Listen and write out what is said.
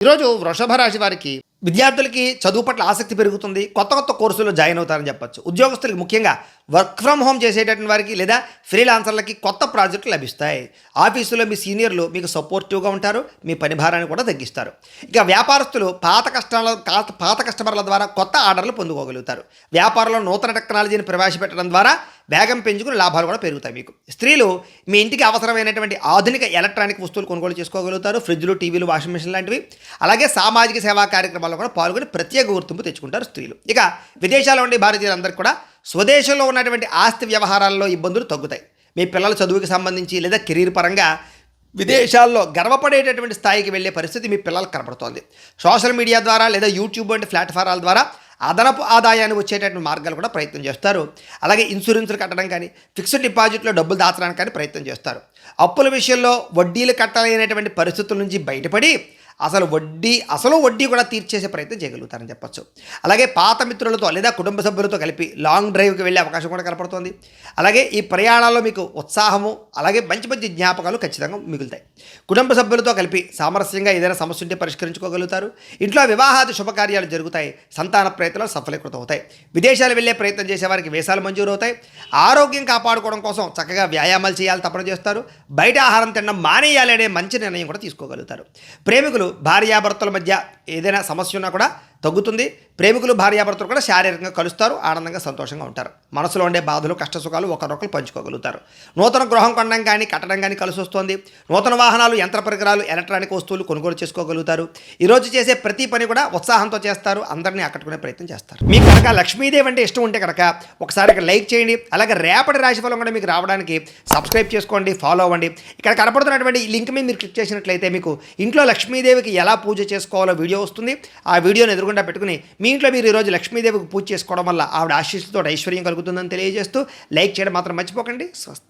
ఈరోజు వృషభ రాశి వారికి విద్యార్థులకి చదువు పట్ల ఆసక్తి పెరుగుతుంది. కొత్త కొత్త కోర్సుల్లో జాయిన్ అవుతారని చెప్పొచ్చు. ఉద్యోగస్తులకి ముఖ్యంగా వర్క్ ఫ్రమ్ హోమ్ చేసేటటువంటి వారికి లేదా ఫ్రీలాన్సర్లకి కొత్త ప్రాజెక్టులు లభిస్తాయి. ఆఫీసులో మీ సీనియర్లు మీకు సపోర్టివ్గా ఉంటారు. మీ పని భారాన్ని కూడా తగ్గిస్తారు. ఇక వ్యాపారస్తులు పాత కస్టమర్ల ద్వారా కొత్త ఆర్డర్లు పొందుకోగలుగుతారు. వ్యాపారంలో నూతన టెక్నాలజీని ప్రవేశపెట్టడం ద్వారా వేగం పెంచుకుని లాభాలు కూడా పెరుగుతాయి మీకు. స్త్రీలు మీ ఇంటికి అవసరమైనటువంటి ఆధునిక ఎలక్ట్రానిక్ వస్తువులు కొనుగోలు చేసుకోగలుగుతారు. ఫ్రిడ్జ్లు, టీవీలు, వాషింగ్ మిషన్ లాంటివి. అలాగే సామాజిక సేవా కార్యక్రమాల్లో కూడా పాల్గొని ప్రత్యేక గుర్తింపు తెచ్చుకుంటారు స్త్రీలు. ఇక విదేశాల్లో ఉండే భారతీయులందరికీ కూడా స్వదేశంలో ఉన్నటువంటి ఆస్తి వ్యవహారాల్లో ఇబ్బందులు తగ్గుతాయి. మీ పిల్లల చదువుకి సంబంధించి లేదా కెరీర్ పరంగా విదేశాల్లో గర్వపడేటటువంటి స్థాయికి వెళ్ళే పరిస్థితి మీ పిల్లలకు కనపడుతోంది. సోషల్ మీడియా ద్వారా లేదా యూట్యూబ్ వంటి ప్లాట్ఫారాల ద్వారా అదనపు ఆదాయాన్ని వచ్చేటటువంటి మార్గాలు కూడా ప్రయత్నం చేస్తారు. అలాగే ఇన్సూరెన్సులు కట్టడం కానీ, ఫిక్స్డ్ డిపాజిట్లో డబ్బులు దాచడానికి కానీ ప్రయత్నం చేస్తారు. అప్పుల విషయంలో వడ్డీలు కట్టలేనటువంటి పరిస్థితుల నుంచి బయటపడి అసలు వడ్డీ కూడా తీర్చేసే ప్రయత్నం చేయగలుగుతారని చెప్పొచ్చు. అలాగే పాత మిత్రులతో లేదా కుటుంబ సభ్యులతో కలిపి లాంగ్ డ్రైవ్కి వెళ్ళే అవకాశం కూడా కనపడుతోంది. అలాగే ఈ ప్రయాణాల్లో మీకు ఉత్సాహము, అలాగే మంచి మంచి జ్ఞాపకాలు ఖచ్చితంగా మిగులుతాయి. కుటుంబ సభ్యులతో కలిపి సామరస్యంగా ఏదైనా సమస్య ఉంటే పరిష్కరించుకోగలుగుతారు. ఇంట్లో వివాహాది శుభకార్యాలు జరుగుతాయి. సంతాన ప్రయత్నాలు సఫలీకృతం అవుతాయి. విదేశాలు వెళ్ళే ప్రయత్నం చేసేవారికి వీసాలు మంజూరు అవుతాయి. ఆరోగ్యం కాపాడుకోవడం కోసం చక్కగా వ్యాయామాలు చేయాలి తప్పన చేస్తారు. బయట ఆహారం తినడం మానేయాలి అనే మంచి నిర్ణయం కూడా తీసుకోగలుగుతారు. ప్రేమికులు భార్యాభర్తల మధ్య ఏదైనా సమస్య ఉన్నా కూడా తగ్గుతుంది. ప్రేమికులు భార్యాభర్తలు కూడా శారీరకంగా కలుస్తారు, ఆనందంగా సంతోషంగా ఉంటారు. మనసులో ఉండే బాధలు, కష్టసుఖాలు ఒకరొకరు పంచుకోగలుగుతారు. నూతన గృహం కొనడం కానీ కట్టడం కానీ కలిసి వస్తుంది. నూతన వాహనాలు, యంత్ర పరికరాలు, ఎలక్ట్రానిక్ వస్తువులు కొనుగోలు చేసుకోగలుగుతారు. ఈరోజు చేసే ప్రతి పని కూడా ఉత్సాహంతో చేస్తారు. అందరినీ ఆకట్టుకునే ప్రయత్నం చేస్తారు. మీకు కనుక లక్ష్మీదేవి అంటే ఇష్టం ఉంటే కనుక ఒకసారి ఇక్కడ లైక్ చేయండి. అలాగే రేపటి రాశిఫలం కూడా మీకు రావడానికి సబ్స్క్రైబ్ చేసుకోండి, ఫాలో అవ్వండి. ఇక్కడ కనపడుతున్నటువంటి ఈ లింక్ మీద మీరు క్లిక్ చేసినట్లయితే మీకు ఇంట్లో లక్ష్మీదేవికి ఎలా పూజ చేసుకోవాలో వీడియో వస్తుంది. ఆ వీడియోని ఎదురుగుండా పెట్టుకుని మీ ఇంట్లో మీరు ఈరోజు లక్ష్మీదేవికి పూజ చేసుకోవడం వల్ల ఆవిడ ఆశీస్సుతో ఐశ్వర్యం కలుగుతుందని తెలియజేస్తూ లైక్ చేయడం మాత్రం మర్చిపోకండి. స్వస్తి.